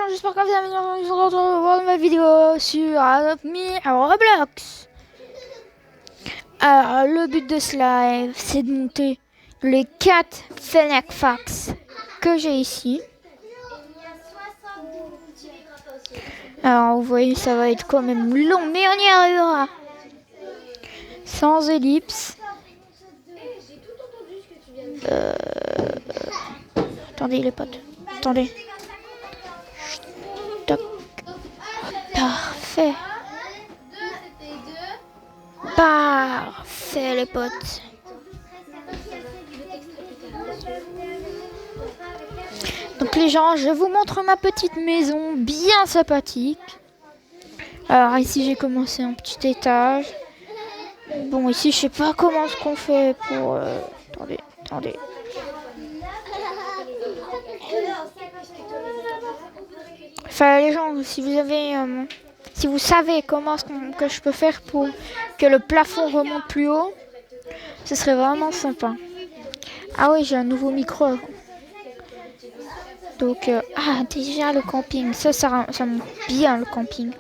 gens, j'espère que vous allez bien. Je vous retrouve dans ma vidéo sur Adopt Me Roblox. Alors, le but de ce live, c'est de monter les 4 Fennec Fox que j'ai ici. Alors, vous voyez, ça va être quand même long, mais on y arrivera. Sans ellipse. Attendez, les potes. Attendez. Toc. Parfait. Parfait, les potes. Donc les gens, je vous montre ma petite maison bien sympathique. Alors ici j'ai commencé un petit étage. Bon ici je sais pas comment ce qu'on fait pour... Attendez. Enfin les gens, si vous avez... si vous savez comment que je peux faire pour que le plafond remonte plus haut, ce serait vraiment sympa. Ah oui, j'ai un nouveau micro. Donc, déjà le camping, ça monte bien le camping.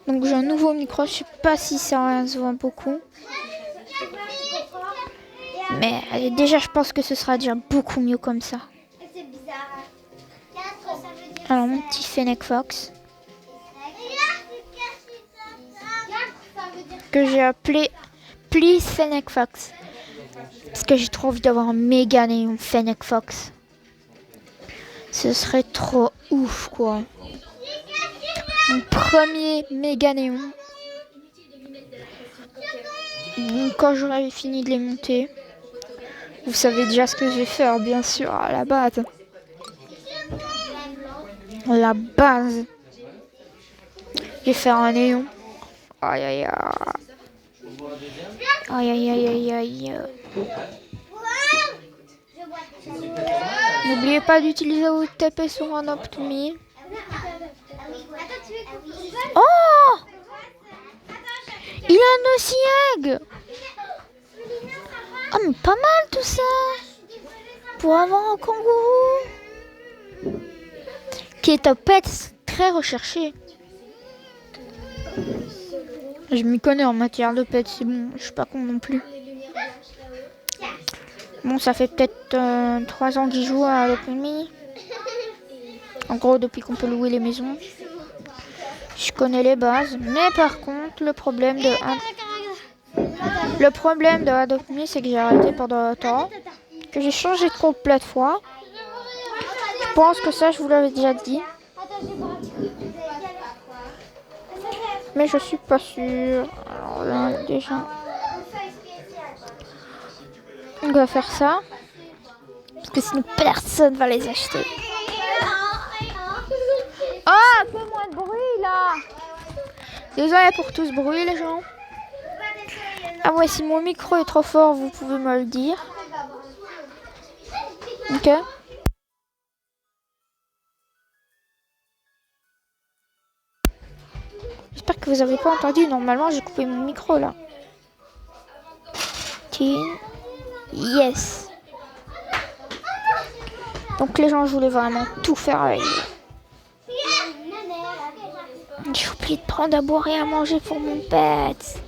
Donc j'ai un nouveau micro, je sais pas si ça se voit beaucoup. Mais déjà je pense que ce sera déjà beaucoup mieux comme ça. Alors mon petit Fennec Fox. Que j'ai appelé Please Fennec Fox. Parce que j'ai trop envie d'avoir un méga néon Fennec Fox. Ce serait trop ouf quoi. Mon premier méga néon. Donc, quand j'aurai fini de les monter, vous savez déjà ce que je vais faire, bien sûr, à la base. La base. Je vais faire un néon. Aïe aïe aïe. Aïe aïe aïe aïe aïe. N'oubliez pas d'utiliser votre TP sur un Adopt Me. Oh! Il a un Ossieg! Oh mais pas mal tout ça! Pour avoir un kangourou! Qui est un pet très recherché. Je m'y connais en matière de pet, c'est bon, je suis pas con non plus. Bon, ça fait peut-être 3 ans qu'il joue à Adopt Me. En gros, depuis qu'on peut louer les maisons. Je connais les bases, mais par contre, le problème de Adopt Me, c'est que j'ai arrêté pendant un temps, que j'ai changé de compte plein de fois. Je pense que ça, je vous l'avais déjà dit. Mais je suis pas sûre. Alors là, déjà, on va faire ça. Parce que sinon, personne va les acheter. Oh, un peu moins de bruit là. Désolé pour tout ce bruit, les gens. Ah ouais, si mon micro est trop fort, vous pouvez me le dire. Ok. J'espère que vous avez pas entendu. Normalement, j'ai coupé mon micro là. Yes. Donc les gens, je voulais vraiment tout faire avec vous. J'ai oublié de prendre à boire et à manger pour mon pet.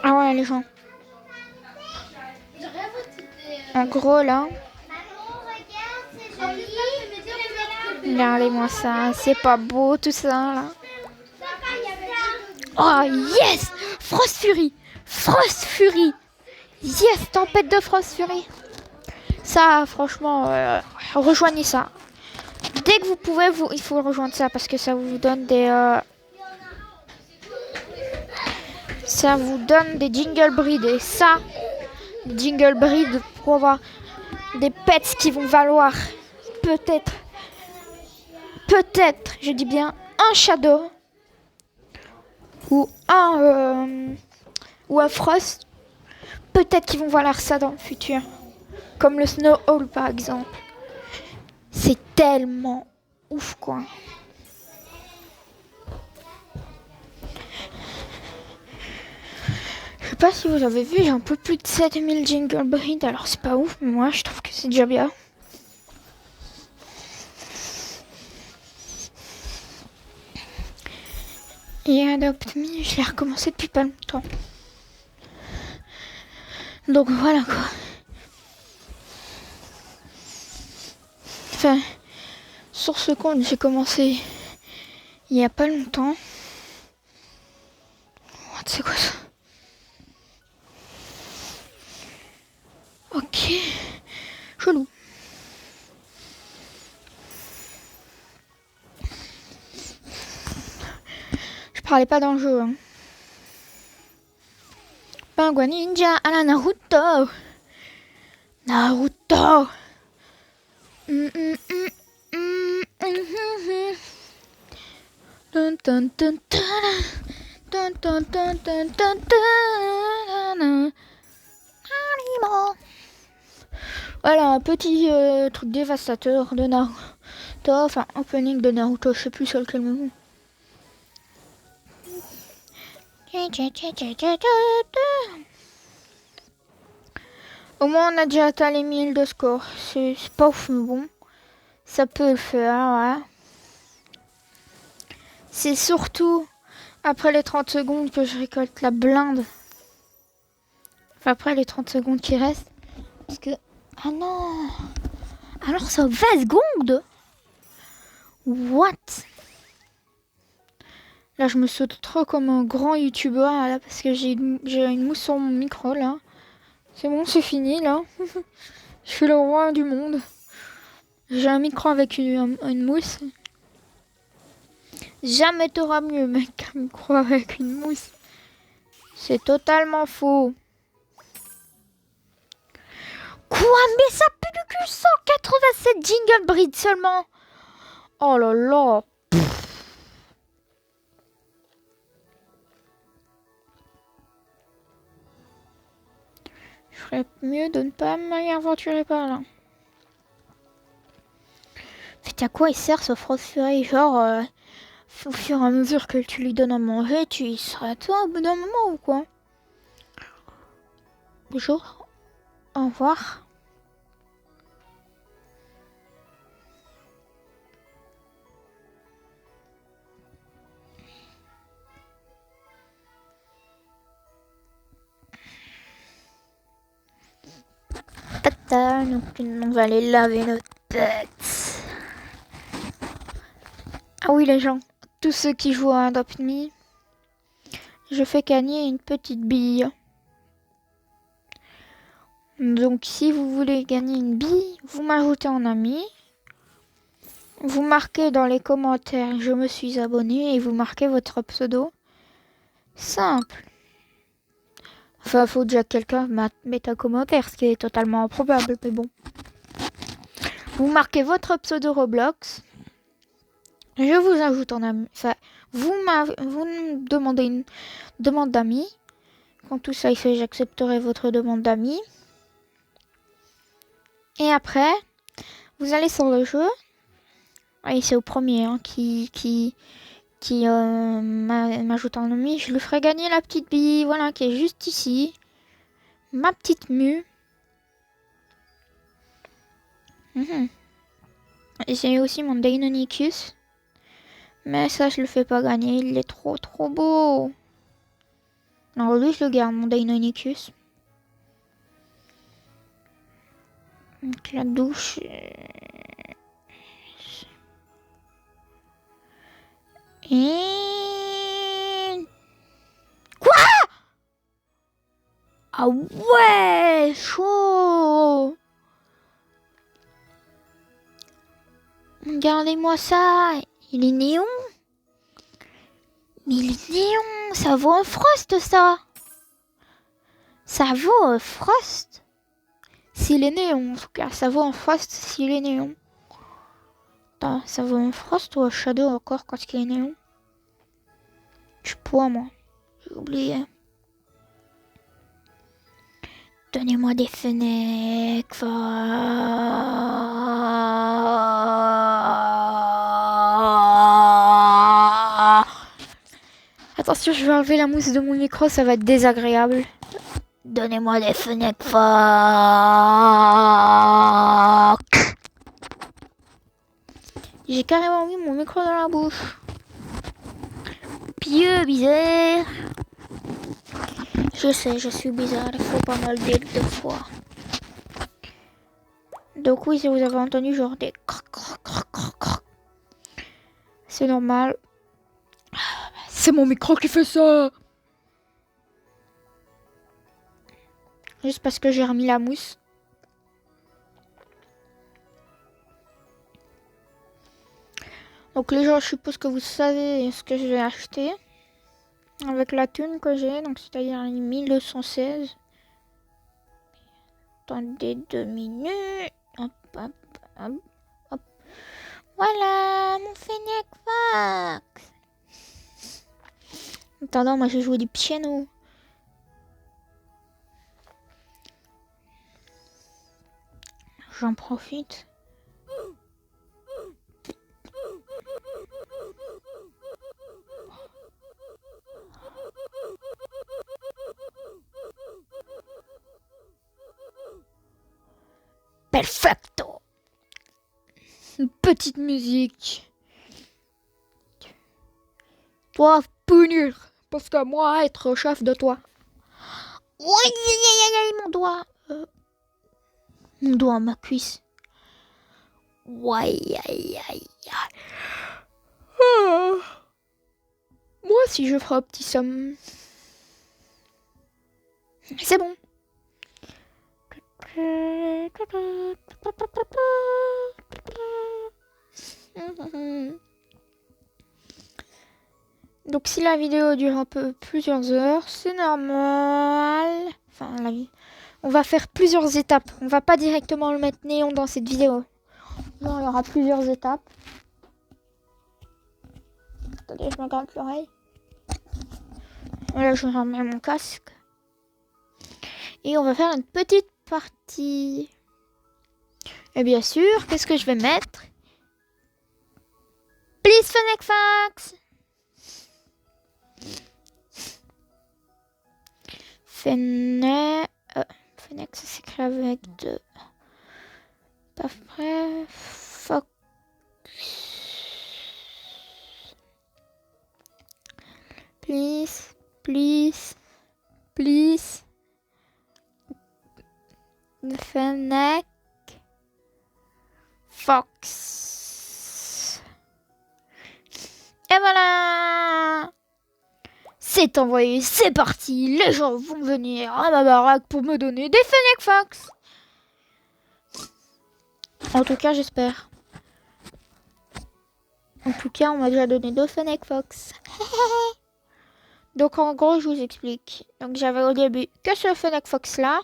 Ah ouais, les gens. En gros, là. Regardez-moi ça. C'est pas beau tout ça, là. Oh, yes! Frost Fury! Frost Fury! Yes! Tempête de Frost Fury! Ça, franchement, rejoignez ça. Dès que vous pouvez, il faut rejoindre ça parce que ça vous donne des... ça vous donne des jingle breed. Et ça, des jingle breed pour avoir des pets qui vont valoir peut-être, je dis bien, un shadow ou un frost. Peut-être qu'ils vont valoir ça dans le futur. Comme le Snow Owl par exemple. C'est tellement ouf quoi. Je sais pas si vous avez vu, j'ai un peu plus de 7000 jingle breed, alors c'est pas ouf, mais moi je trouve que c'est déjà bien. Et Adopt Me, je l'ai recommencé depuis pas longtemps. Donc voilà quoi. Enfin, sur ce compte, j'ai commencé il y a pas longtemps. C'est quoi ça? Ok. Chelou. Je parlais pas dans le jeu. Hein. Pingouin ninja à la Naruto. Naruto. Voilà, un petit truc dévastateur de Naruto. Enfin, opening de Naruto, je sais plus sur lequel moment. Au moins, on a déjà atteint les 1000 de score. C'est pas ouf, mais bon. Ça peut le faire, ouais. C'est surtout après les 30 secondes que je récolte la blinde. Enfin, après les 30 secondes qui restent. Parce que... Ah non. Alors ça 20 secondes. What? Là, je me saute trop comme un grand youtubeur, là, parce que j'ai une mousse sur mon micro, là. C'est bon, c'est fini, là. Je suis le roi du monde. J'ai un micro avec une mousse. Jamais t'auras mieux, mec, qu'un micro avec une mousse. C'est totalement faux. Quoi? Mais ça pue du cul, 187 jingle breed seulement. Oh là là. Je ferais mieux de ne pas m'y aventurer par là. Fait à quoi il sert ce Frost Fury? Genre, au fur et à mesure que tu lui donnes à manger, tu y seras toi au bout d'un moment ou quoi? Bonjour. Au revoir. Tata, donc on va aller laver nos têtes. Ah oui les gens, tous ceux qui jouent à Adopt Me, je fais gagner une petite bille. Donc si vous voulez gagner une bille, vous m'ajoutez en ami. Vous marquez dans les commentaires je me suis abonné et vous marquez votre pseudo. Simple. Enfin, faut déjà que quelqu'un mette un commentaire, ce qui est totalement improbable, mais bon. Vous marquez votre pseudo Roblox. Je vous ajoute en ami. Enfin, vous me demandez une demande d'amis. Quand tout ça est fait, j'accepterai votre demande d'amis. Et après, vous allez sur le jeu. Et c'est au premier hein, qui m'ajoute en ami. Je lui ferai gagner la petite bille, voilà, qui est juste ici. Ma petite mue. Et j'ai aussi mon Deinonychus. Mais ça, je le fais pas gagner. Il est trop beau. Alors lui, je le garde, mon Deinonychus. Donc la douche. Et... Quoi? Ah ouais, chaud. Regardez-moi ça. Il est néon. Mais il est néon. Ça vaut un Frost, ça. Ça vaut un Frost. S'il est néon, en tout cas. Ça vaut un Frost s'il est néon. Attends, ça vaut un Frost ou un Shadow encore quand il est néon? Je suis pas, moi. J'ai oublié. Donnez-moi des fenêtres. Attention, je vais enlever la mousse de mon micro, ça va être désagréable. Donnez-moi des Fennec Fox. J'ai carrément mis mon micro dans la bouche. Pieux, bizarre. Je sais, je suis bizarre. Il faut pas mal dire 2 fois. Donc oui, si vous avez entendu genre des croc, croc, croc, croc, croc, c'est normal. C'est mon micro qui fait ça. Juste parce que j'ai remis la mousse. Donc les gens, je suppose que vous savez ce que je vais acheter. Avec la thune que j'ai, donc c'est-à-dire 1216. Attendez 2 minutes. Hop, hop, hop, hop. Voilà, mon Fennec Fox. Attends, moi je joue du piano. J'en profite. Perfecto. Une petite musique. Toi, punir. Parce que moi, être chef de toi. Oui, mon doigt. Mon doigt, ma cuisse. Ouais, aïe, aïe, aïe. Moi, si je ferai un petit somme. C'est bon. Donc si la vidéo dure un peu plusieurs heures, c'est normal. Enfin, on va faire plusieurs étapes. On va pas directement le mettre néon dans cette vidéo. Non, il y aura plusieurs étapes. Attendez, je me gratte l'oreille. Voilà, je remets mon casque. Et on va faire une petite partie. Et bien sûr, qu'est-ce que je vais mettre? Please Fennec Fox. Fennec, ça s'écrit avec 2. Pas vrai. Fox. Please, please, please. Fennec Fox. Et voilà! C'est envoyé, c'est parti. Les gens vont venir à ma baraque pour me donner des Fennec Fox. En tout cas, j'espère. En tout cas, on m'a déjà donné 2 Fennec Fox. Donc, en gros, je vous explique. Donc, j'avais au début que ce Fennec Fox là.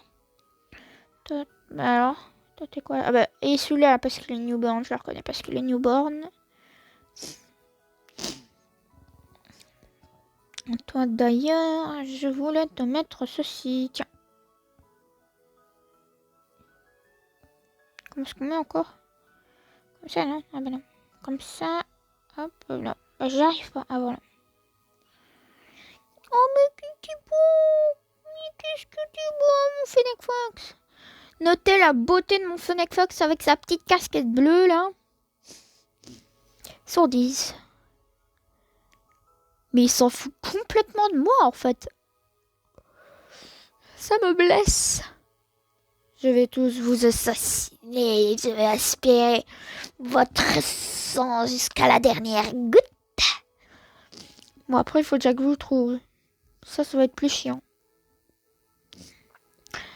Alors, toi, t'es quoi? Ah bah, et celui-là, parce qu'il est newborn, je le reconnais parce qu'il est newborn. Toi, d'ailleurs, je voulais te mettre ceci. Tiens. Comment est-ce qu'on met encore? Comme ça, non? Ah bah non. Comme ça. Hop là. Bah, j'arrive pas. Ah voilà. Oh mais qu'est-ce que beau! Mais qu'est-ce que t'es beau, mon Fennec Fox! Notez la beauté de mon Fennec Fox avec sa petite casquette bleue là. Sur 10. Mais il s'en fout complètement de moi en fait. Ça me blesse. Je vais tous vous assassiner. Je vais aspirer votre sang jusqu'à la dernière goutte. Bon, après, il faut déjà que je vous trouve. Ça va être plus chiant.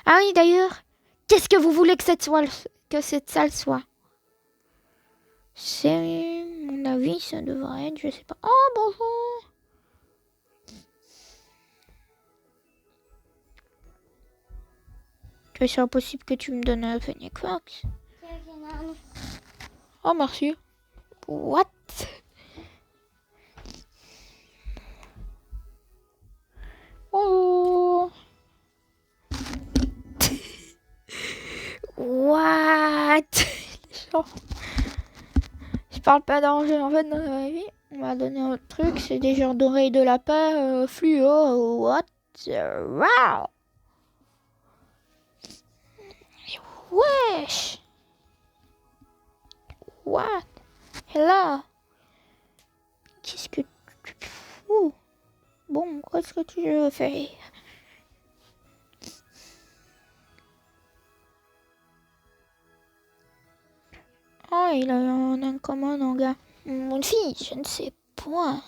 Ah oui, d'ailleurs, qu'est-ce que vous voulez que cette salle soit? C'est mon avis, ça devrait être, je sais pas. Oh, bonjour. C'est impossible que tu me donnes un Fennec Fox. Oh, merci. What? Oh. What? Je parle pas d'enjeu en fait dans la vie. On m'a donné un truc, c'est des genres d'oreilles de lapin fluo. What? Wow. que tu veux faire. Oh, il a un incommode, gars. Mon fils, je ne sais point.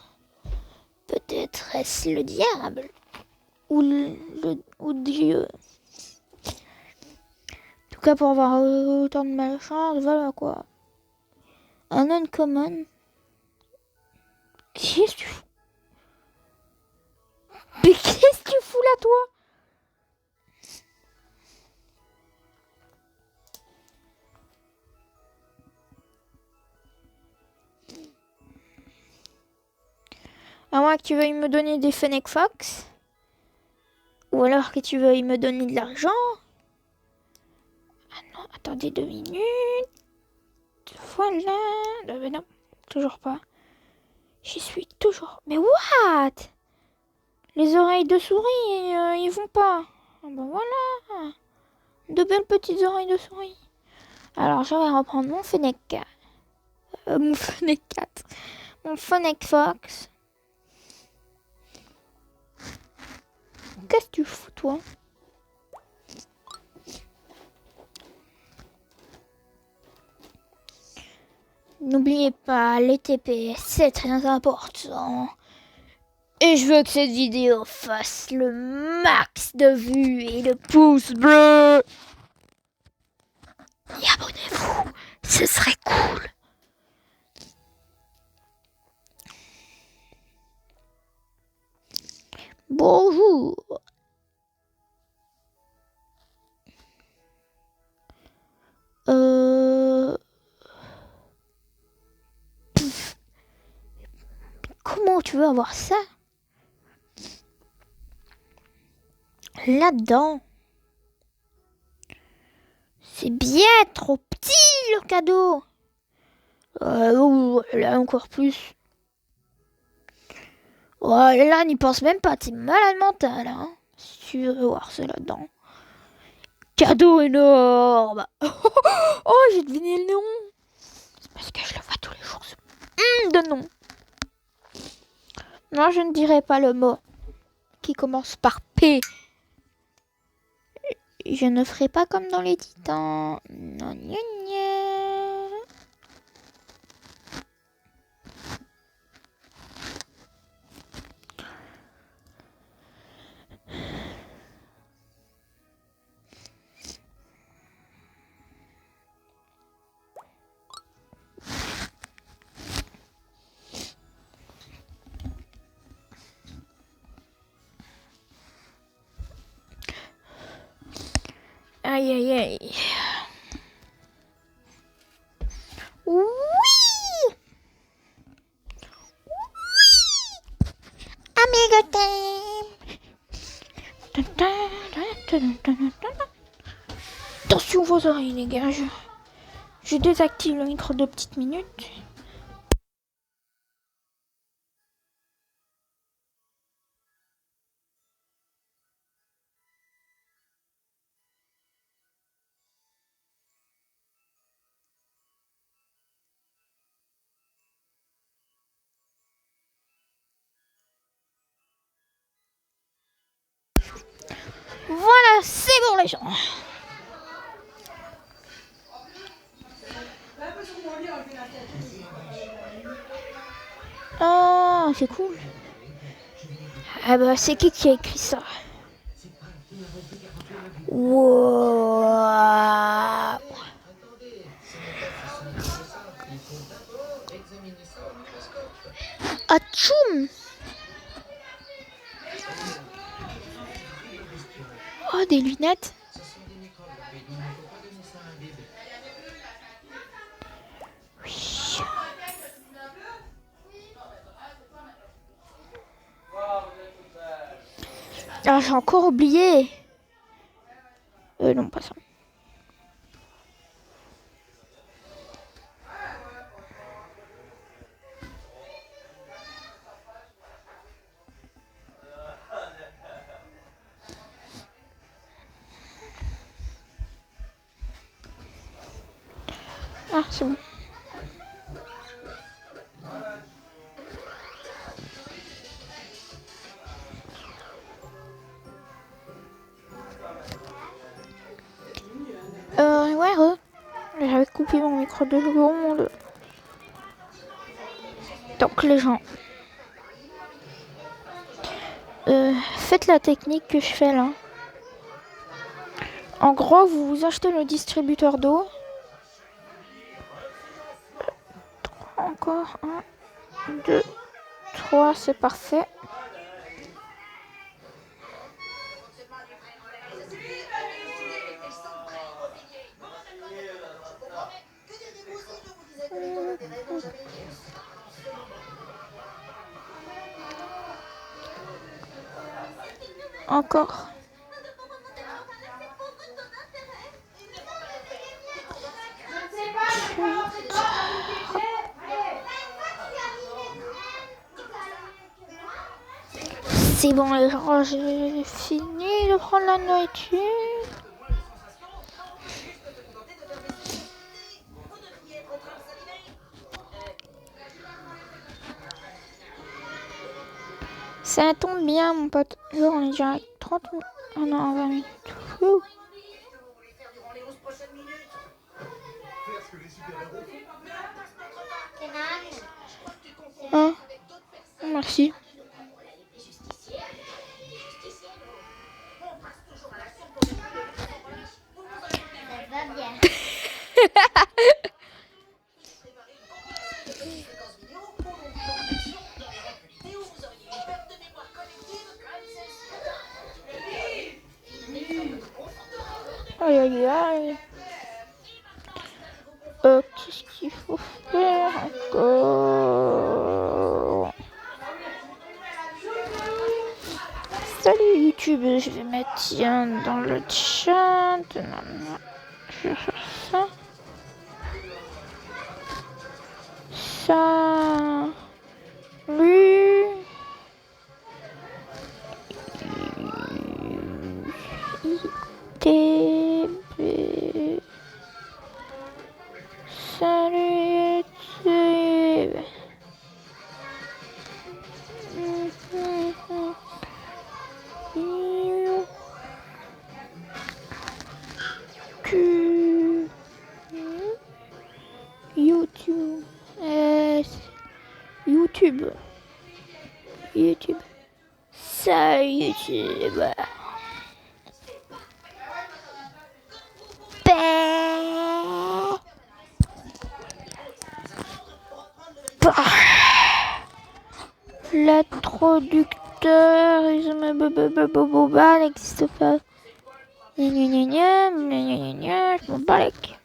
Peut-être est-ce le diable ou Dieu. En tout cas, pour avoir autant de malchance, voilà quoi. Un uncommon. Qu'est-ce que tu fous? Mais qu'est-ce que tu fous là, toi? À moins que tu veuilles me donner des Fennec Fox. Ou alors que tu veuilles me donner de l'argent. Ah non, attendez 2 minutes. Voilà. Mais non, toujours pas. J'y suis toujours. Mais what? Les oreilles de souris, ils vont pas. Ah ben voilà. De belles petites oreilles de souris. Alors, je vais reprendre mon Fennec 4. Mon Fennec 4. Mon Fennec Fox. Qu'est-ce que tu fous, toi? N'oubliez pas, les TPS, c'est très important. Et je veux que cette vidéo fasse le max de vues et de pouces bleus. Et abonnez-vous, ce serait cool. Bonjour. Comment tu veux avoir ça? Là-dedans. C'est bien trop petit le cadeau. Là encore plus. Ouais, là n'y pense même pas, t'es malade mental, hein. Si tu veux voir ça là-dedans. Cadeau énorme. Oh, j'ai deviné le nom. C'est parce que je le vois tous les jours. De nom. Non, je ne dirai pas le mot qui commence par P. Je ne ferai pas comme dans les Titans. Non, gna, gna. Aïe, aïe, aïe. Oui. Amigo time. Attention vos oreilles, les gars. Je désactive le micro de petites minutes. Voilà, c'est bon les gens. Oh, c'est cool. Ah bah, c'est qui a écrit ça? Wow. Atchoum. Oh, des lunettes. Oui. Ah, j'ai encore oublié. Non, pas ça. Ah, c'est bon. coupé mon micro 2 secondes. Donc les gens, faites la technique que je fais là. En gros, vous achetez le distributeur d'eau. Encore 1, 2, 3, c'est parfait. Encore. C'est bon les gens, j'ai fini de prendre la nourriture. Ça tombe bien mon pote. Là on est déjà à 30 minutes. Oh non, 20 minutes. Ouh. Hein? Merci. Aïe aïe aïe. Qu'est-ce qu'il faut faire encore? Salut YouTube, je vais mettre tiens dans le chat. Non, je vais faire ça. Salut. ITB. Salut YouTube. YouTube. YouTube. YouTube. Ça YouTube. L'introducteur n'existe pas. Je m'en bats les couilles.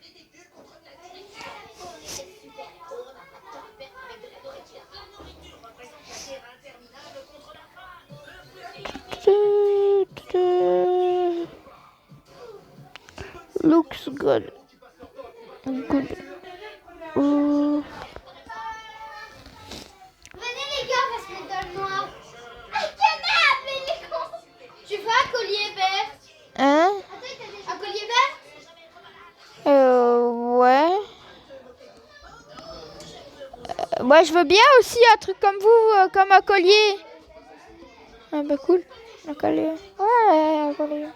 Looks good. Good. Venez les gars, on va se mettre dans le noir. Ah, canard, mais les cons. Tu veux un collier vert? Hein? Un collier vert? Ouais. Moi, je veux bien aussi un truc comme vous, comme un collier. Ah bah cool, un collier. Ouais, un collier.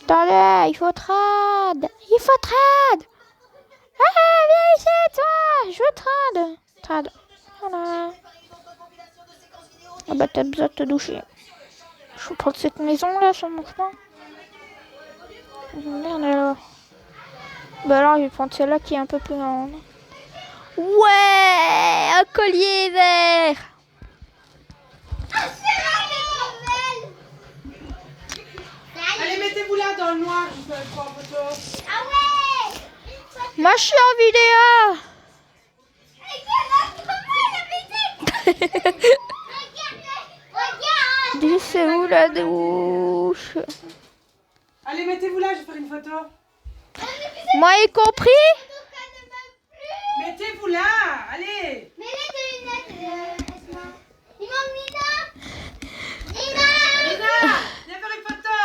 Attendez, il faut trad. Il faut trad. Ah, viens ici, toi. Je veux trad. Trad. Voilà. Ah bah t'as besoin de te doucher. Je vais prendre cette maison là sur mon chemin. Merde alors. Bah alors je vais prendre celle-là qui est un peu plus grande. Ouais, un collier vert. Allez, mettez-vous là dans le noir, je vais prendre en photo. Ah ouais. Moi je suis en vidéo. Dis c'est où la douche? Allez, mettez-vous là, je vais faire une photo. Moi y compris? Mettez-vous là, allez. Mais là, tes lunettes, Esma. Il manque Nina. Nina. Lina, viens faire une photo.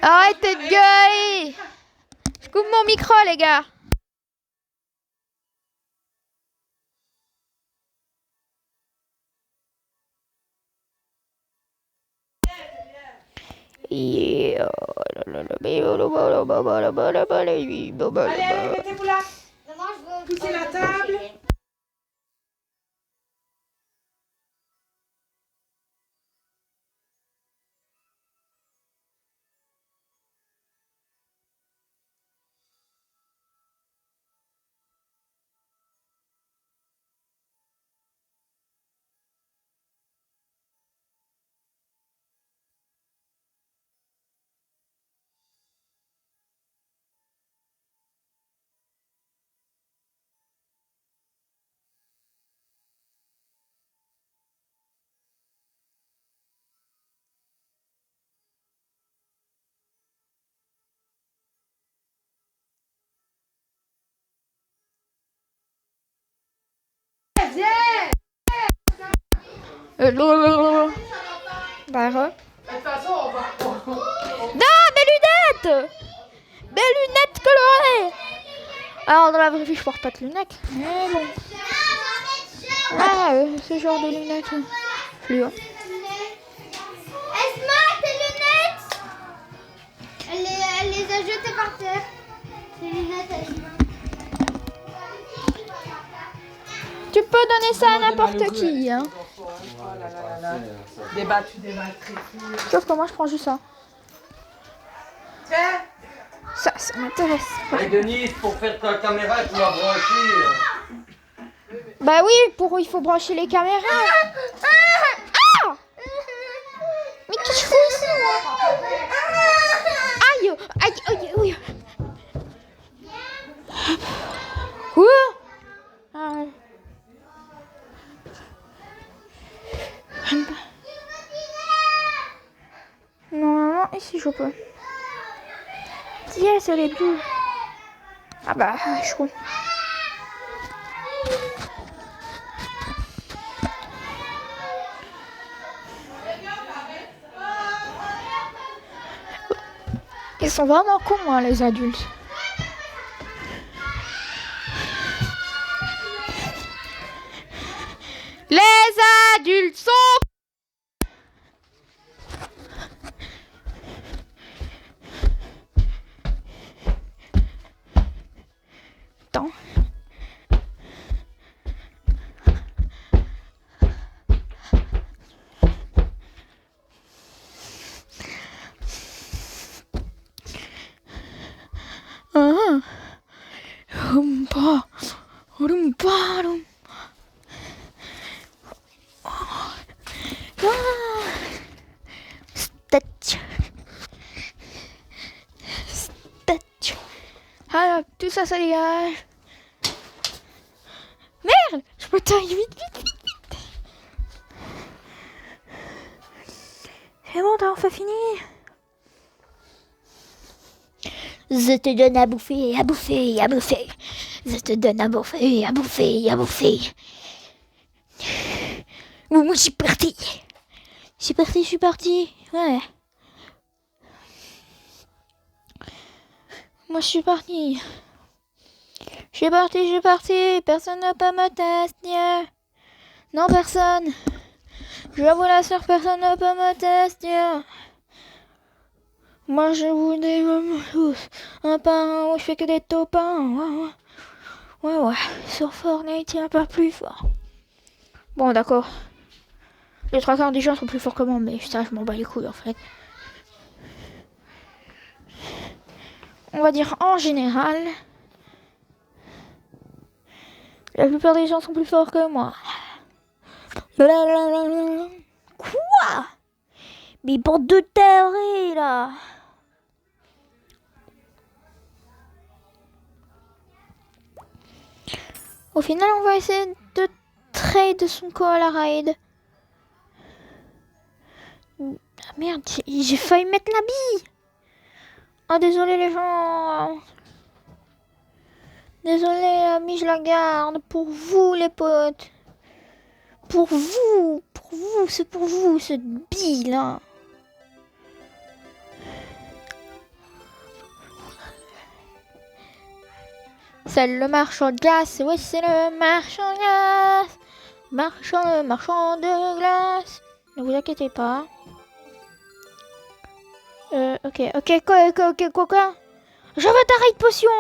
Arrêtez de gueuler. Je coupe mon micro les gars. Allez, mettez-vous là. Maman, je veux. Poussez la table. Bah, De toute façon, on va. non, mes lunettes! Mes lunettes colorées! Alors, dans la vraie vie, je porte pas de lunettes. Mais bon. Ah, ce genre de lunettes. Fluo. Esma, tes lunettes. Elle les a jetées par terre. Tes lunettes, Esma. Tu peux donner ça à n'importe qui. Hein. Débattu, débattu. Sauf que moi, je prends juste ça. Tiens. Ça m'intéresse. Et Denise, pour faire ta caméra, tu l'as branchée. Bah oui, il faut brancher les caméras. Ah! Mais qu'est-ce que je fais ici, moi? Aïe, aïe, aïe, aïe. Quoi? Ah. Normalement, ici je peux. Yes, elle est bleue. Ah bah, je crois. Ils sont vraiment cons, hein, les adultes. Les adultes sont... Attends. Statue. Statue. Ah, tout ça, ça dégage. Merde, je peux tailler vite. C'est bon, t'as enfin fini. Je te donne à bouffer, à bouffer, à bouffer. Je te donne à bouffer, à bouffer, à bouffer. Moi, je suis parti. Je suis parti. Ouais. Moi, je suis parti. Je suis parti. Personne ne peut me tester. Non, personne. Je vous l'assure, personne ne peut me tester. Moi, je vous dis tous. Un par un, je fais que des topins. Ouais. Sur Fortnite, il n'y a pas plus fort. Bon, d'accord. Les trois quarts des gens sont plus forts que moi, mais ça, je m'en bats les couilles, en fait. On va dire en général, la plupart des gens sont plus forts que moi. Quoi? Mais bande de tarés, là. Au final, on va essayer de trade son call à raid. Ah merde, j'ai failli mettre la bille. Ah, désolé les gens. Désolé, mais je la garde pour vous, les potes. Pour vous, c'est pour vous, cette bille là. C'est le marchand de glace, oui, c'est le marchand de glace. Marchand de glace. Ne vous inquiétez pas. Quoi? Je veux ta raid potion.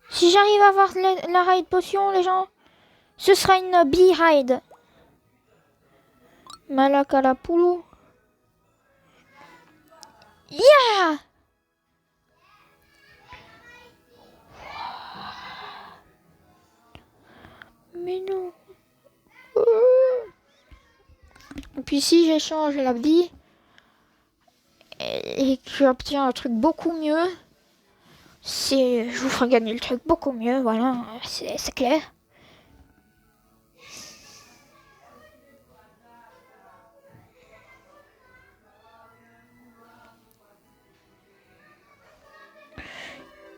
Si j'arrive à avoir la raid potion, les gens, ce sera une bee raid. Malakalapoulou. Yeah! Mais non. Et puis si j'échange la vie et que j'obtiens un truc beaucoup mieux, je vous ferai gagner le truc beaucoup mieux, voilà, c'est clair.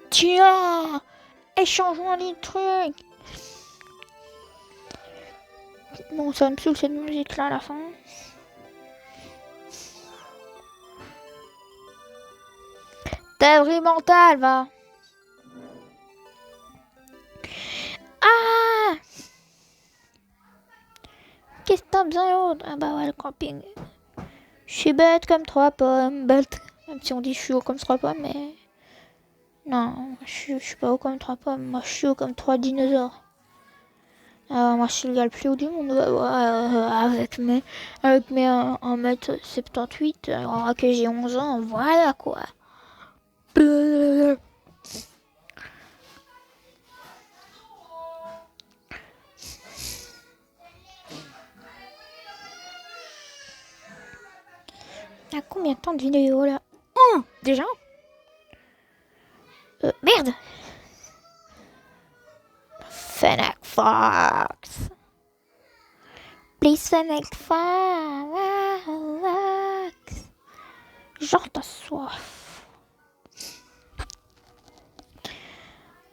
Tiens, échangeons les trucs. Bon, ça me saoule cette musique là à la fin. T'es vraiment mental, va. Ah! Qu'est-ce que t'as besoin d'autre? Ah bah ouais, le camping. Je suis bête comme 3 pommes. Bête. Même si on dit je suis haut comme 3 pommes, mais... Non, je suis pas haut comme 3 pommes. Moi, je suis haut comme 3 dinosaures. Moi, je suis le gars le plus haut du monde. Avec mes 1m78, alors que j'ai 11 ans, voilà quoi. Il y a combien de temps de vidéo là? Déjà? Merde! Fennec Fox! Please Fennec Fox! Genre t'as soif.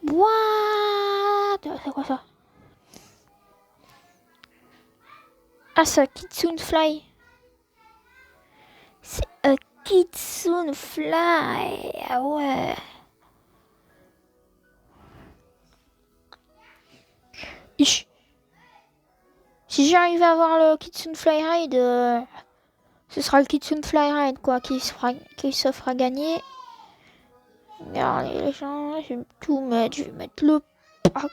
What? C'est quoi ça? Ah, c'est un Kitsune Fly. C'est un Kitsune Fly. Ah ouais. Ich. Si j'arrive à avoir le Kitsune Fly Ride, ce sera le Kitsune Fly Ride quoi qui se fera gagner. Regardez les gens, je vais tout mettre, je vais mettre le pack.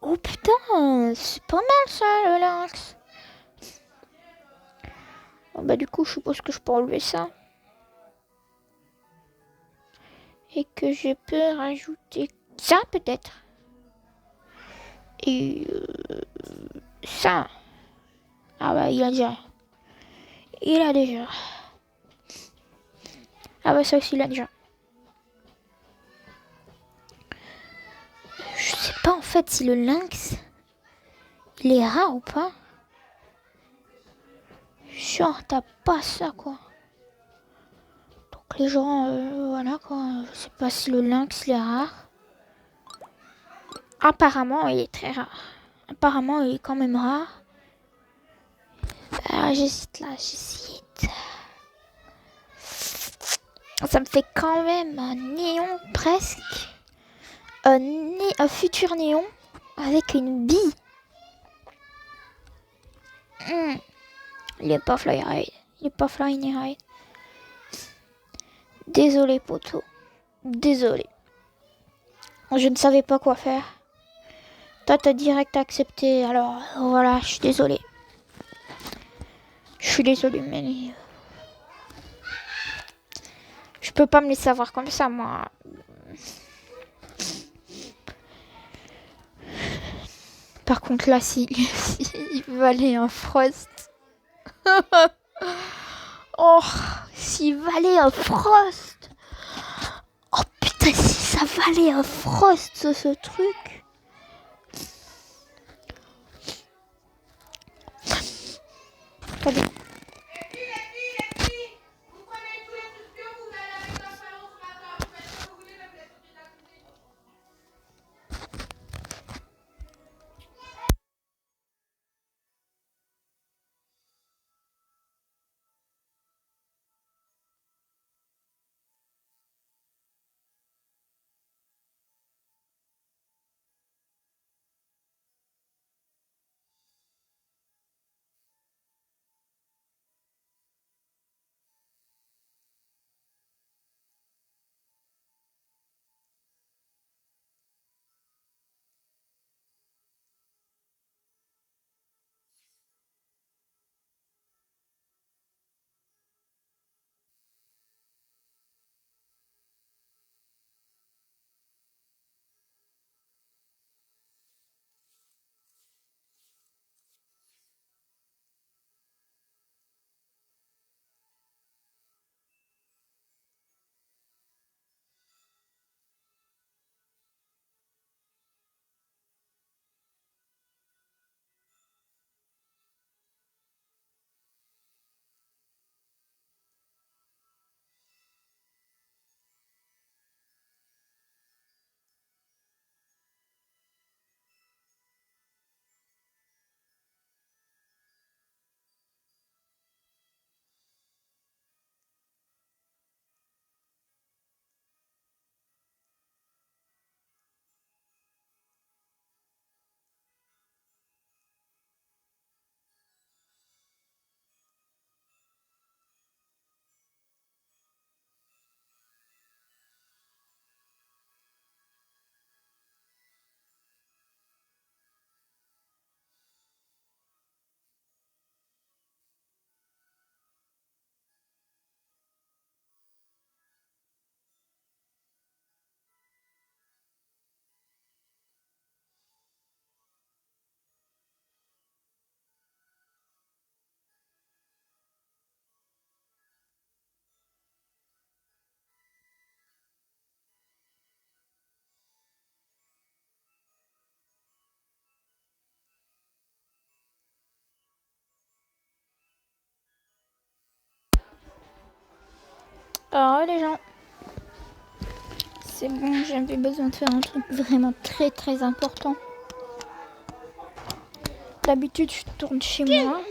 Oh putain, c'est pas mal ça le lynx. Bon, bah du coup je suppose que je peux enlever ça. Et que je peux rajouter ça peut-être. Et ça. Ah bah il a déjà. Il a déjà. Ah bah ça aussi il a déjà. Je sais pas en fait si le lynx il est rare ou pas. Genre t'as pas ça quoi. Donc les gens voilà quoi. Je sais pas si le lynx il est rare. Apparemment il est très rare. Apparemment il est quand même rare. J'hésite là, j'hésite. Ça me fait quand même un néon presque. Un futur néon avec une bille. Il est pas fly ride. Il est pas fly ni ride. Désolé poteau. Désolé. Je ne savais pas quoi faire. Toi t'as direct accepté. Alors voilà, je suis désolé. Je suis désolé mais... Je peux pas me laisser avoir comme ça moi. Par contre là si il valait un Frost. Oh, s'il valait un Frost. Oh putain, si ça valait un Frost ce truc. Attendez. Oh les gens. C'est bon, j'avais besoin de faire un truc vraiment très très important. D'habitude, je tourne chez moi.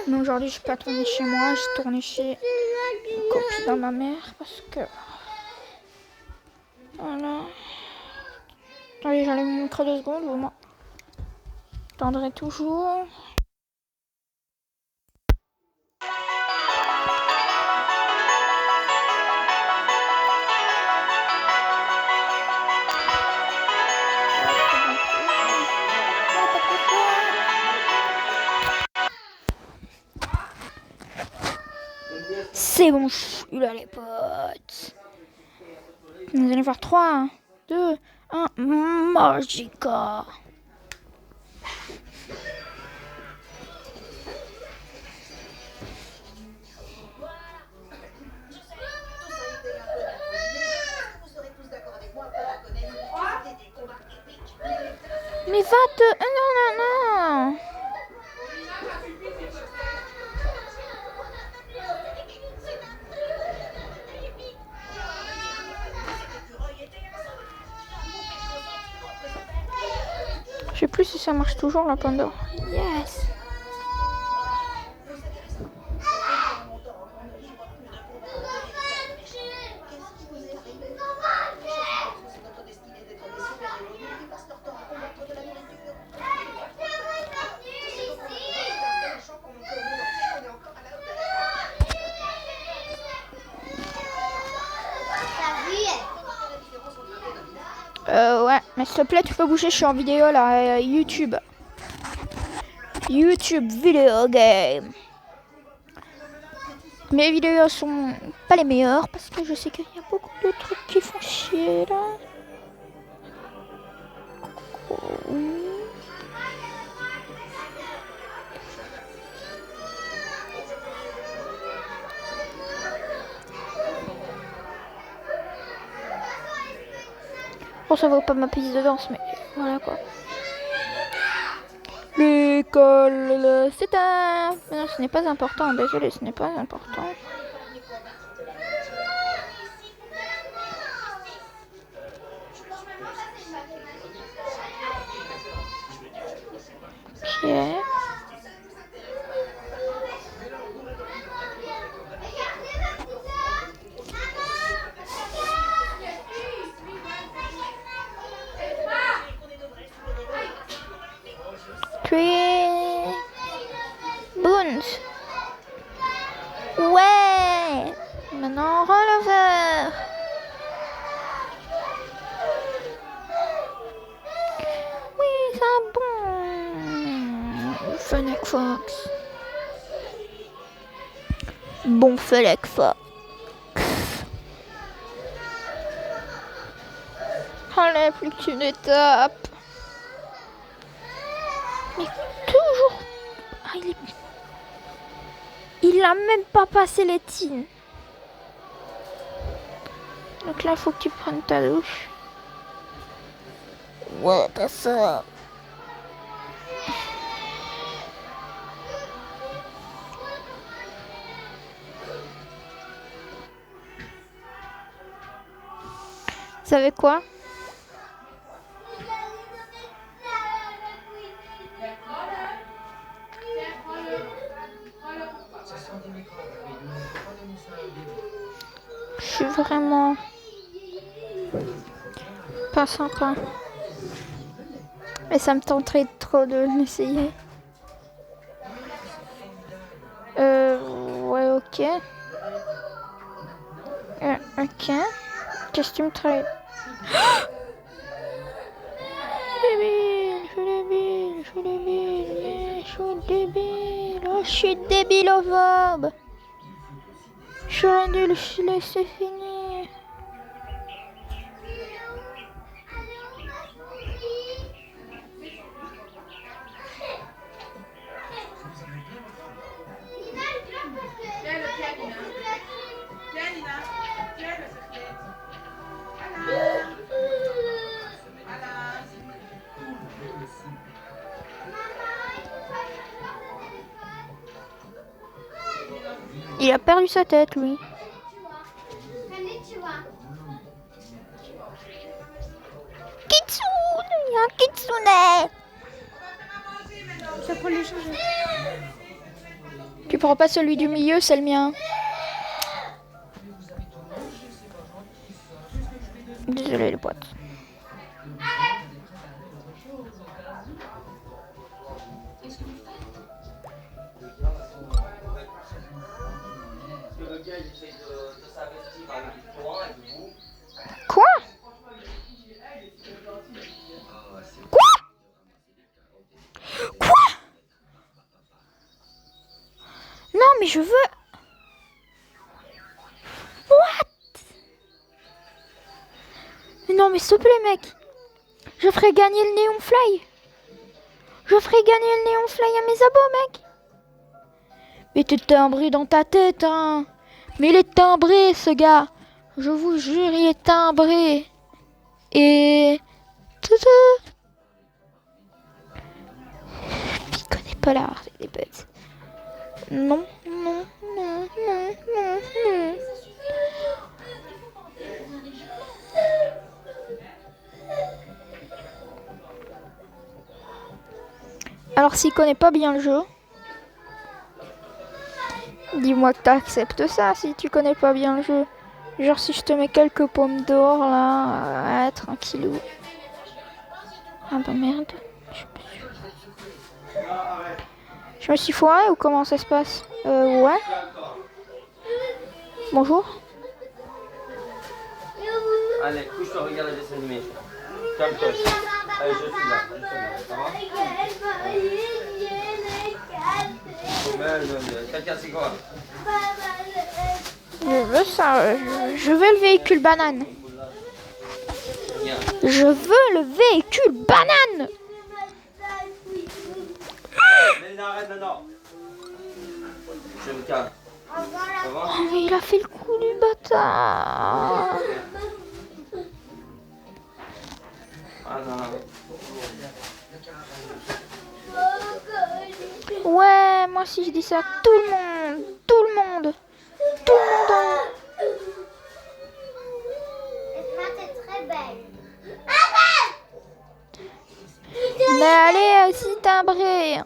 Mais aujourd'hui, je n'ai pas tourné chez moi. J'ai tourné chez une copine de ma mère. Parce que... Voilà. Allez, j'allais vous montrer 2 secondes. Moi. J'attendrai toujours. C'est bon, je suis là les potes. Vous allez voir 3, 2, 1, Magica. Mais va-te... Non, non, non. Je sais plus si ça marche toujours la Pandore. Yes. Ouais, mais s'il te plaît, tu peux bouger, je suis en vidéo là, YouTube. YouTube Video Game. Mes vidéos sont pas les meilleures parce que je sais qu'il y a beaucoup de trucs qui font chier là. Bon, ça vaut pas ma piste de danse, mais voilà quoi. L'école, c'est un... Non, ce n'est pas important, désolé, ce n'est pas important. Ok. Puis... Boons. Ouais. Maintenant, releveur. Oui, ça bon. Fennec Fox. Bon Fennec Fox. Allez, plus qu'une étape. Mais toujours... Ah, il a même pas passé les tines. Donc là, il faut que tu prennes ta douche. Ouais, t'as ça. Vous savez quoi? Je suis vraiment pas sympa. Mais ça me tenterait trop de l'essayer. Ouais, ok. Ok. Costume très... Je suis débile au verbe. J'aurais dû le laisser finir. Il a perdu sa tête, lui. Kitsune. Ça prend les changer. Tu prends pas celui du milieu, c'est le mien. Désolé les potes. Quoi? Quoi? Quoi? Non mais je veux... What? Non mais s'il te plaît mec. Je ferai gagner le Néon Fly. Je ferai gagner le Néon Fly à mes abos mec. Mais t'es timbré dans ta tête hein. Mais il est timbré ce gars. Je vous jure il est timbré. Et... Il connaît pas la race des bêtes. Non, non, non, non, non, non. Alors s'il connaît pas bien le jeu, dis-moi que t'acceptes ça si tu connais pas bien le jeu. Genre si je te mets quelques pommes d'or là, tranquillou. Ah bah merde. Je me suis foirée ou comment ça se passe? Ouais. Bonjour. Allez, couche-toi, regarde les dessins animés. Calme-toi. Allez, je suis là. Ça va? T'as cassé quoi? Je veux ça. Je veux le véhicule banane. Je veux le véhicule banane. Mais arrête maintenant. Je me calme. Ça va? Oh mais il a fait le coup du bâtard. Ah non. Ouais, moi si je dis ça, tout le monde, tout le monde, tout le monde. T'es très belle. Mais allez aussi timbré.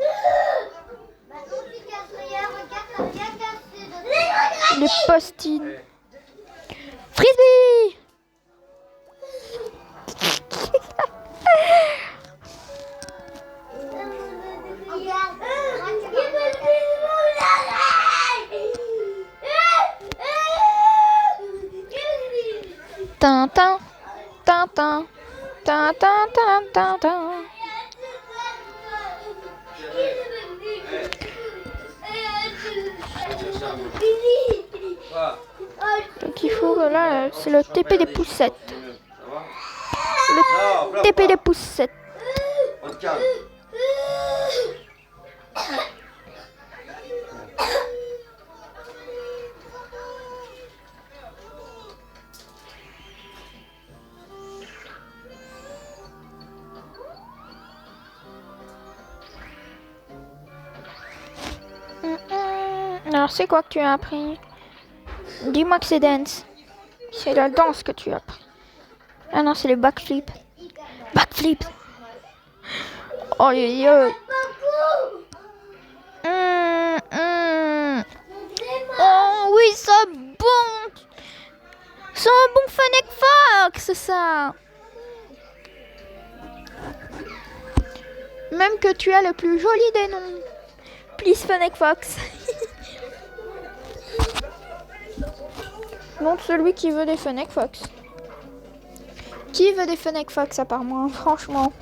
Maintenant tu casses rien, regarde, ça vient casser. Le post-it. Frisbee. Regarde, Tintin, Tintin, Tintin, Tintin. Quoi? Donc il faut que là, c'est le TP des poussettes. Ça va? Le TP des poussettes. On te calme. Alors c'est quoi que tu as appris? Dis-moi que c'est dance. C'est la danse que tu as appris. Ah non, c'est le backflip. Backflip. Oh, Oh oui, c'est bon. C'est un bon Fennec Fox, ça. Même que tu as le plus joli des noms. Please Fennec Fox. Donc celui qui veut des Fennec Fox. Qui veut des Fennec Fox à part moi, franchement?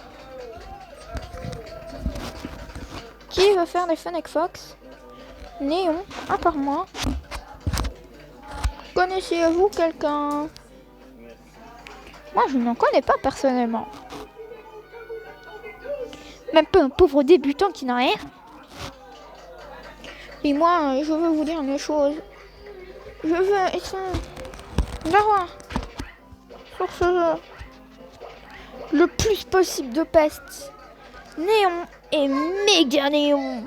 Qui veut faire des Fennec Fox? Néon, à part moi. Connaissez-vous quelqu'un? Moi, je n'en connais pas personnellement. Même pas un pauvre débutant qui n'a rien. Et moi, je veux vous dire une chose. Je veux être d'avoir sur ce jeu le plus possible de peste. Néon et méga néon.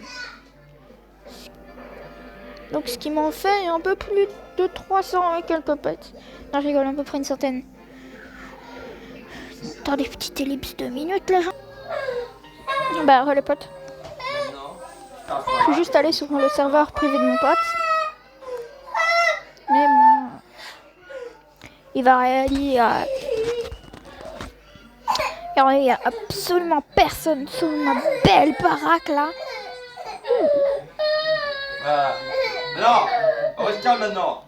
Donc ce qui m'en fait un peu plus de 300 et quelques pets. Non, je rigole, à peu près une centaine. Dans des petites ellipses de minutes, les gens. Bah, les potes. Non. Je suis juste allée sur le serveur privé de mon pote. Mais bon. Il va réaliser. Il y a absolument personne sur ma belle baraque là. Voilà. Non, on reste calme maintenant.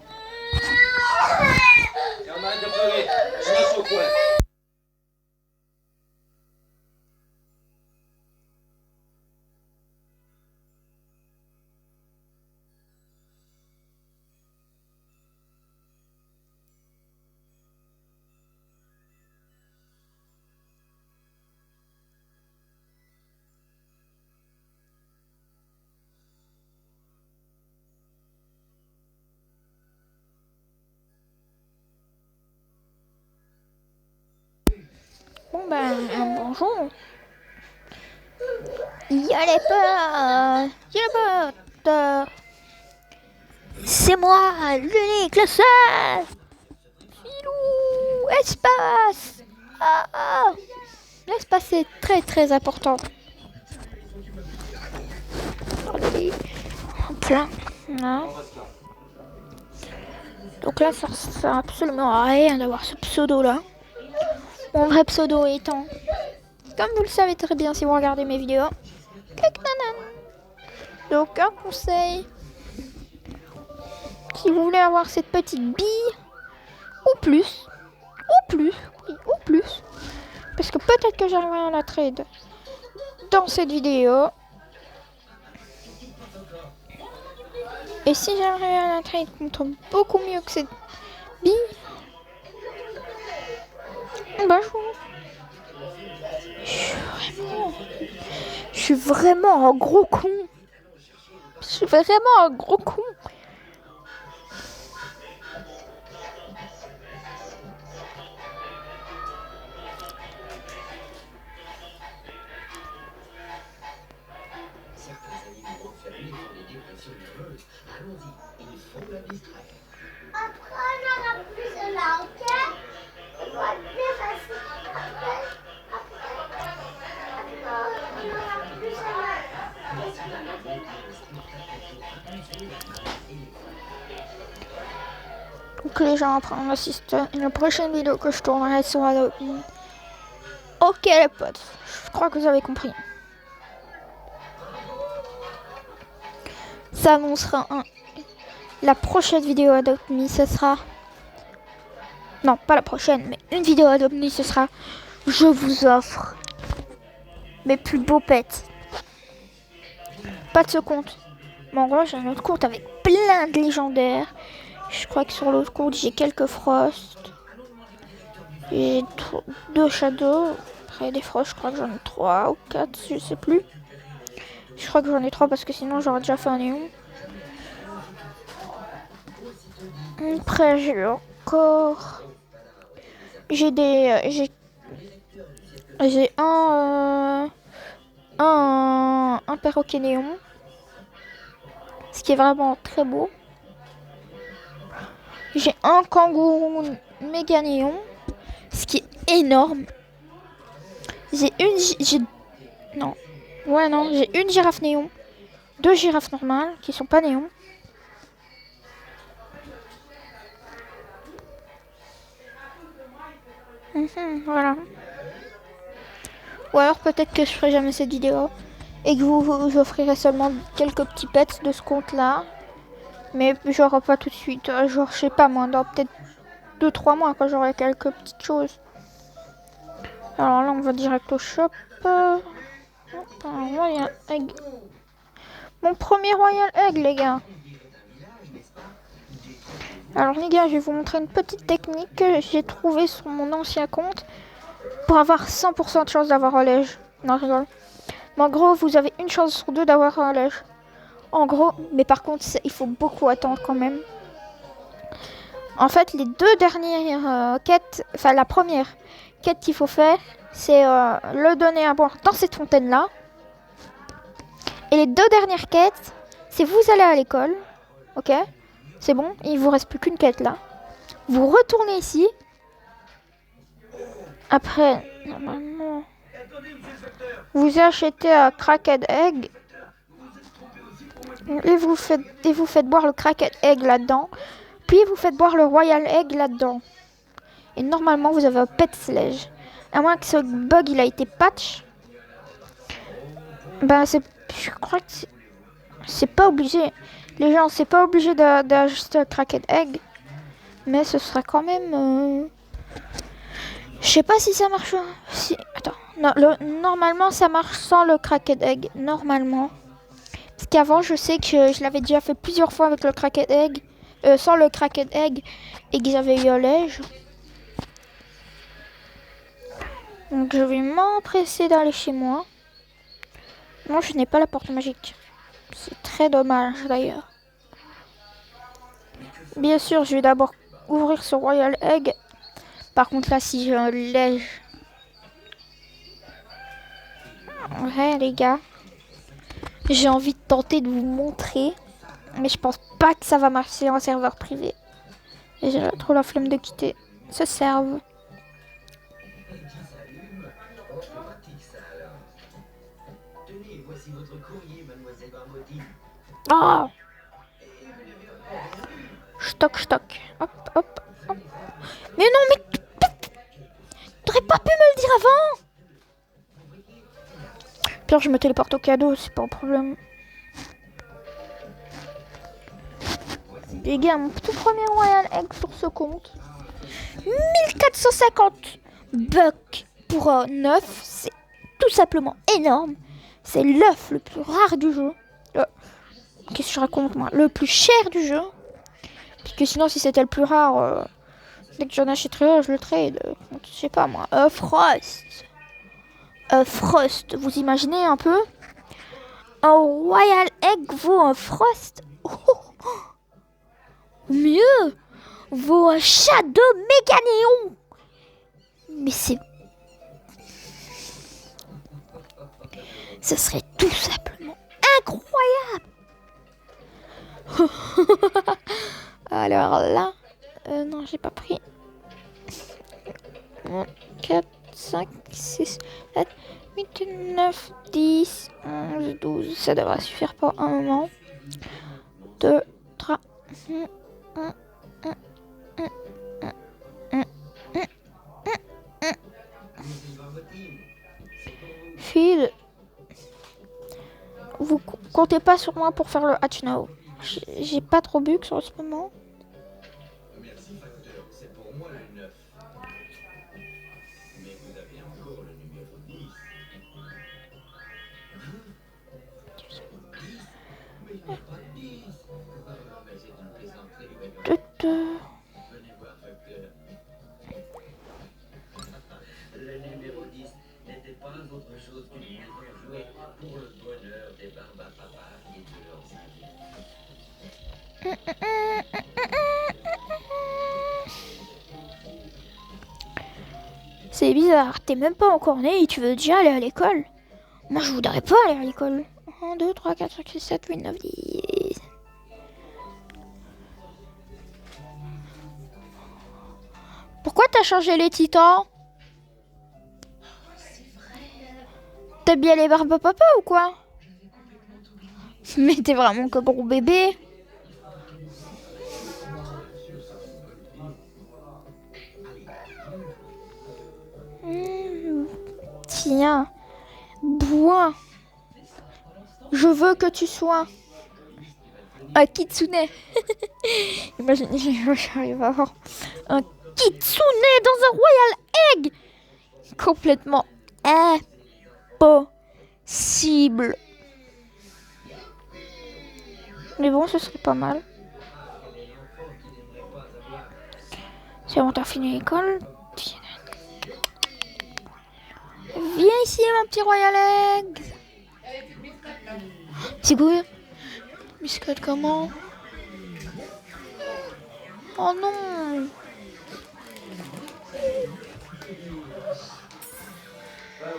Et on arrête de pleurer. Je reste au coin. Bon ben, bonjour. Y'a les potes. C'est moi, l'unique, le seul. Filou, espace. L'espace est très très important. Regardez. Hop là. Là. Donc là, ça sert absolument à rien d'avoir ce pseudo là. Mon vrai pseudo étant, comme vous le savez très bien si vous regardez mes vidéos, Keknanan. Donc un conseil, si vous voulez avoir cette petite bille, ou plus, parce que peut-être que j'arriverai à la trade dans cette vidéo. Et si j'arrive à la trade contre beaucoup mieux que cette bille, bah je suis vraiment un gros con. Je suis vraiment un gros con. Après, on n'aura plus cela, ok? On va être bien facile. Après, on n'aura plus cela. Donc les gens, après on assiste à la prochaine vidéo que je tournerai sur Adobe. Ok les potes, je crois que vous avez compris. Ça annoncera la prochaine vidéo Adobe Me, ce sera... Non, pas la prochaine, mais une vidéo Adobe Me, ce sera... Je vous offre mes plus beaux pets. Pas de ce compte. Mais en gros, j'ai un autre compte avec plein de légendaires. Je crois que sur l'autre compte, j'ai quelques Frost. J'ai 2 Shadow. Après, des Frost, je crois que j'en ai 3 ou 4, je sais plus. Je crois que j'en ai 3 parce que sinon, j'aurais déjà fait un néon. Après, j'ai encore... J'ai des... J'ai un perroquet néon. Ce qui est vraiment très beau. J'ai un kangourou méga néon. Ce qui est énorme. J'ai une girafe néon. 2 girafes normales qui sont pas néons. Voilà. Ou alors peut-être que je ferai jamais cette vidéo et que vous offrirez seulement quelques petits pets de ce compte là. Mais genre pas tout de suite. Genre je sais pas moi, dans peut-être 2-3 mois quand j'aurai quelques petites choses. Alors là on va direct au shop. Royal Egg. Mon premier Royal Egg les gars. Alors les gars, je vais vous montrer une petite technique que j'ai trouvée sur mon ancien compte pour avoir 100% de chance d'avoir un lège. Non, je rigole. Mais en gros, vous avez une chance sur 2 d'avoir un lège. En gros, mais par contre, il faut beaucoup attendre quand même. En fait, les 2 dernières quêtes, enfin la première quête qu'il faut faire, c'est le donner à boire dans cette fontaine-là. Et les 2 dernières quêtes, c'est vous allez à l'école, ok ? C'est bon, il vous reste plus qu'une quête là. Vous retournez ici. Après, normalement, Vous achetez un cracked egg et vous faites boire le cracked egg là-dedans. Puis vous faites boire le royal egg là-dedans. Et normalement vous avez un pet sledge. À moins que ce bug il a été patch. Ben je crois que c'est pas obligé. Les gens, c'est pas obligé d'ajuster un cracked egg. Mais ce sera quand même... Je sais pas si ça marche. Attends. Non, normalement, ça marche sans le cracked egg. Normalement. Parce qu'avant, je sais que je l'avais déjà fait plusieurs fois avec le cracked egg. Sans le cracked egg. Et que j'avais eu un lège. Donc, je vais m'empresser d'aller chez moi. Non, je n'ai pas la porte magique. C'est très dommage, d'ailleurs. Bien sûr, je vais d'abord ouvrir ce royal egg. Par contre, là, si j'ai un lège... Ouais, les gars. J'ai envie de tenter de vous montrer. Mais je pense pas que ça va marcher en serveur privé. Et j'ai trop la flemme de quitter ce serve. Oh! Stock. Hop, hop, hop. Mais non, mais... T'aurais pas pu me le dire avant! Pire, je me téléporte au cadeau, c'est pas un problème. Les gars, mon tout premier Royal Egg sur ce compte. 1450 bucks pour un œuf, c'est tout simplement énorme. C'est l'œuf le plus rare du jeu. Qu'est-ce que je raconte moi? Le plus cher du jeu. Parce que sinon, si c'était le plus rare, dès que j'en achèterais un, je le trade. Je sais pas moi. Frost. Frost, vous imaginez un peu? Un Royal Egg vaut un Frost? Mieux, vaut un Shadow Méganéon. Mais c'est... Ce serait tout simplement incroyable. Alors là... non, j'ai pas pris. 4, 5, 6, 7, 8, 9, 10, 11, 12. Ça devrait suffire pour un moment. 2, 3... Phil, vous comptez pas sur moi pour faire le hatch now. J'ai pas trop bug sur ce moment. Merci facteur, c'est pour moi le 9. Mais vous avez encore le numéro 10. Mais il n'y a pas de 10. Mais c'est une plaisanterie. Venez voir facteur. Le numéro 10 n'était pas autre chose qu'une maison jouée pour le bonheur des Barbapapa et de leurs amis. C'est bizarre, t'es même pas encore né et tu veux déjà aller à l'école. Moi je voudrais pas aller à l'école. 1, 2, 3, 4, 5, 6, 7, 8, 9, 10. Pourquoi t'as changé les titans? T'as bien les barbes papa ou quoi? Mais t'es vraiment que gros bébé. Tiens, bois. Je veux que tu sois un kitsune. Imaginez, j'arrive à avoir un kitsune dans un royal egg. Complètement impossible. Mais bon, ce serait pas mal. C'est bon, t'as fini l'école. Viens ici, mon petit royal egg. Petit goût. Biscotte comment? Oh non.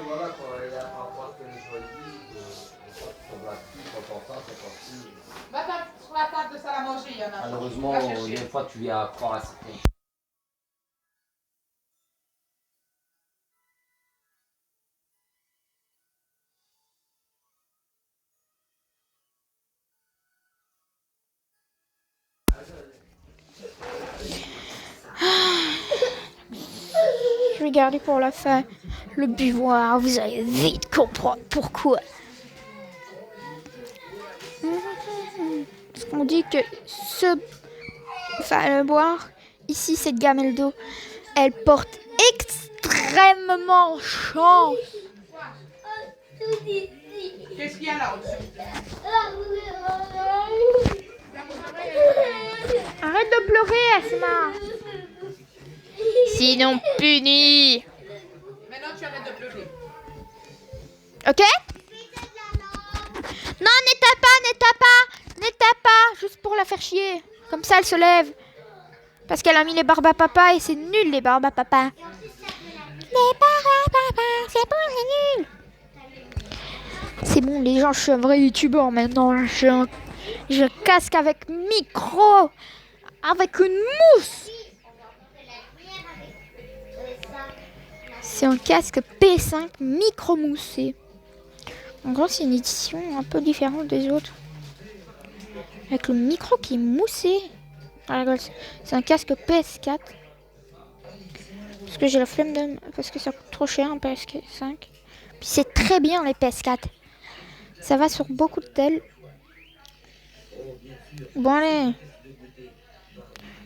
Voilà, quand il y a par rapport à ce que j'ai choisi, sur la petite, quand on sort, c'est parti. Va sur la table de salle à manger, il y en a. Malheureusement, Va il y a chercher. une fois que tu viens à croire à certaines Je vais garder pour la fin le buvoir. Vous allez vite comprendre pourquoi. Parce qu'on dit que le boire, ici, cette gamelle d'eau, elle porte extrêmement chance. Qu'est-ce qu'il y a là au-dessus? Arrête de pleurer, Asma. Sinon puni. Maintenant, tu arrêtes de pleurer. Ok? Non, n'éteins pas, juste pour la faire chier. Comme ça, elle se lève. Parce qu'elle a mis les barbes à papa et c'est nul les barbes à papa. Les barbes à papa, c'est bon, c'est nul. C'est bon, les gens, je suis un vrai youtubeur maintenant. J'ai un casque avec micro, avec une mousse. C'est un casque P5 micro moussé. En gros, c'est une édition un peu différente des autres. Avec le micro qui est moussé. C'est un casque PS4. Parce que j'ai la flemme de... Parce que ça coûte trop cher un PS5. Puis c'est très bien les PS4. Ça va sur beaucoup de tels. Bon allez.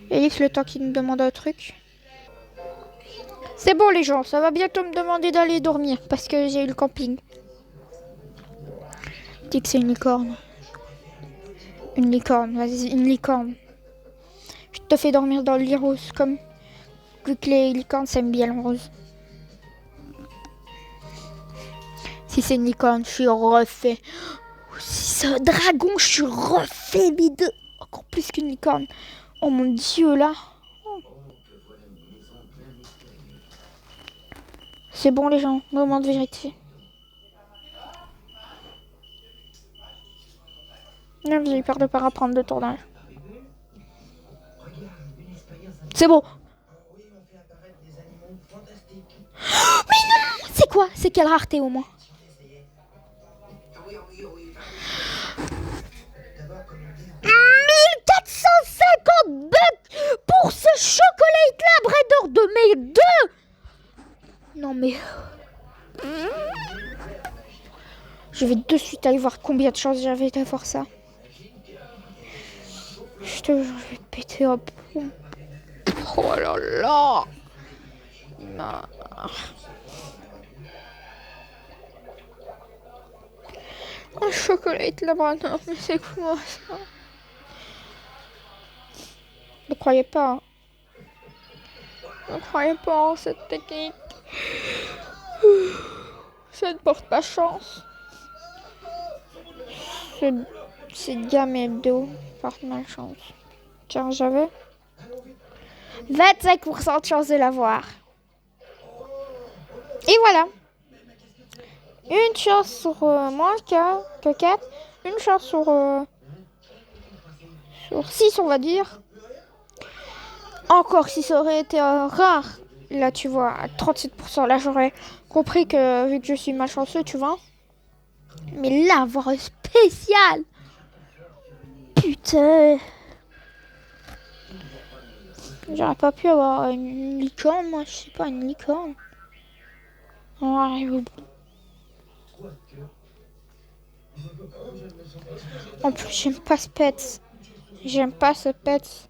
Elix, le temps qu'il nous demande un truc. C'est bon les gens, ça va bientôt me demander d'aller dormir. Parce que j'ai eu le camping. Dis que c'est une licorne. Une licorne, vas-y, une licorne. Je te fais dormir dans le lit rose, comme vu que les licornes s'aiment bien le rose. Si c'est une licorne, je suis refait. Si c'est un dragon, je suis refait, bide. Encore plus qu'une licorne. Oh mon dieu, là. C'est bon les gens, moment de vérité. Non, j'ai eu peur de ne pas reprendre de tournage. C'est bon. Mais non, c'est quoi? C'est quelle rareté au moins? 1450 bucks pour ce chocolat labrador de mes deux. Non mais... Je vais de suite aller voir combien de chances j'avais d'avoir ça. Je te jure, je vais péter un plomb. Oh là là. Non. Un chocolat labrador, mais c'est quoi ça? Ne croyez pas. Ne croyez pas en cette technique. Ça ne porte pas chance. Cette gamelle d'eau porte malchance. Tiens, j'avais 25% de chance de l'avoir. Et voilà. Une chance sur moins que 4. Une chance sur 6, on va dire. Encore si ça aurait été rare. Là, tu vois, à 37%. Là, j'aurais compris que vu que je suis malchanceux, tu vois. Mais là, avoir un spécial. Putain. J'aurais pas pu avoir une licorne, moi. Je sais pas, une licorne. On arrive au bout. En plus, j'aime pas ce pet. J'aime pas ce pet.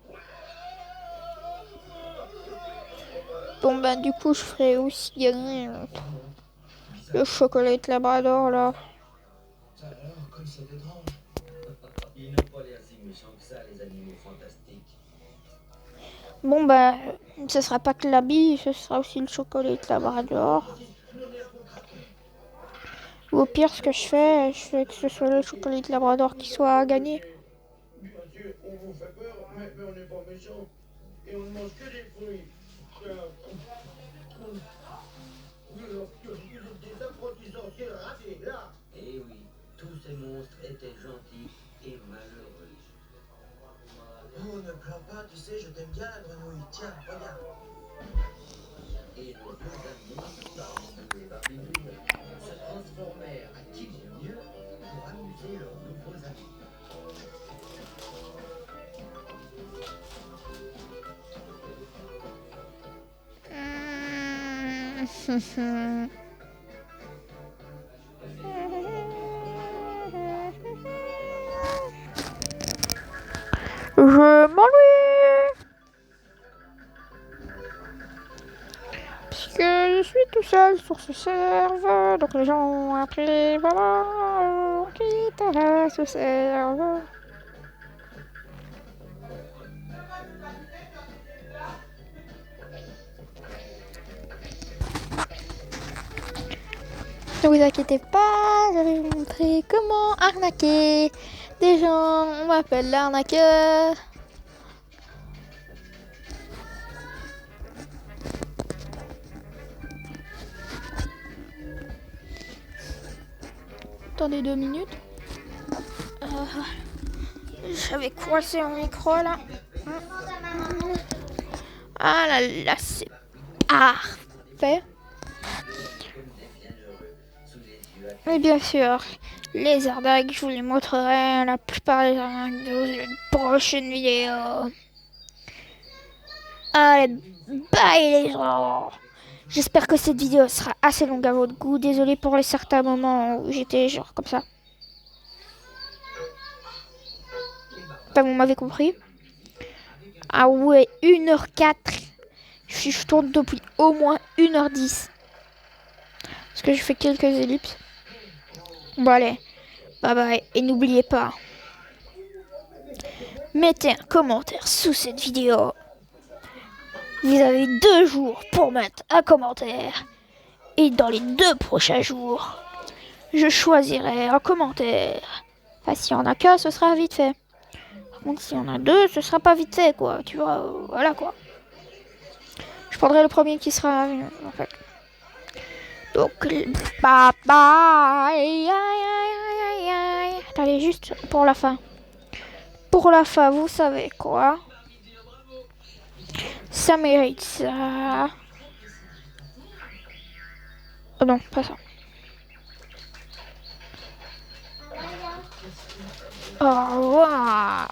Bon, bah, du coup, je ferai aussi gagner le chocolat labrador, là. Ils n'ont pas l'air si méchants que ça, les animaux fantastiques. Bon, bah, ce sera pas que la bille, ce sera aussi le chocolat labrador. Ou au pire, ce que je fais que ce soit le chocolat labrador qui soit à gagner. Bien sûr, on vous fait peur, mais on n'est pas méchants. Et on ne mange que des fruits. Des apprentis sorciers ratés, là. Eh oui, tous ces monstres étaient gentils et malheureux. Oh, ne pleure pas, tu sais, je t'aime bien la grenouille. Tiens, regarde. Et nos deux amis, Barbie et Barbie, se transformèrent à qui mieux pour amuser leurs nouveaux amis. Je m'ennuie. Puisque je suis tout seul sur ce serveur, donc les gens ont appris, voilà, on quitte ce serveur. Ne vous inquiétez pas, je vais vous montrer comment arnaquer des gens. On m'appelle l'arnaqueur. Attendez 2 minutes. J'avais coincé mon micro là. Ah là là, c'est parfait. Et bien sûr, les arnaques, je vous les montrerai la plupart des arnaques dans une prochaine vidéo. Allez, bye les gens. J'espère que cette vidéo sera assez longue à votre goût. Désolé pour les certains moments où j'étais genre comme ça. Enfin, vous m'avez compris. Ah ouais, 1h04. Je tourne depuis au moins 1h10. Parce que je fais quelques ellipses. Bon allez, bye bye. Et n'oubliez pas, mettez un commentaire sous cette vidéo. Vous avez 2 jours pour mettre un commentaire. Et dans les 2 prochains jours, je choisirai un commentaire. Enfin, s'il y en a qu'un, ce sera vite fait. Par contre, s'il y en a 2, ce sera pas vite fait, quoi. Tu vois, voilà, quoi. Je prendrai le premier qui sera, en fait. Donc, bye bye. Allez, juste pour la fin. Pour la fin, vous savez quoi? Ça mérite ça. Oh non, pas ça. Au revoir.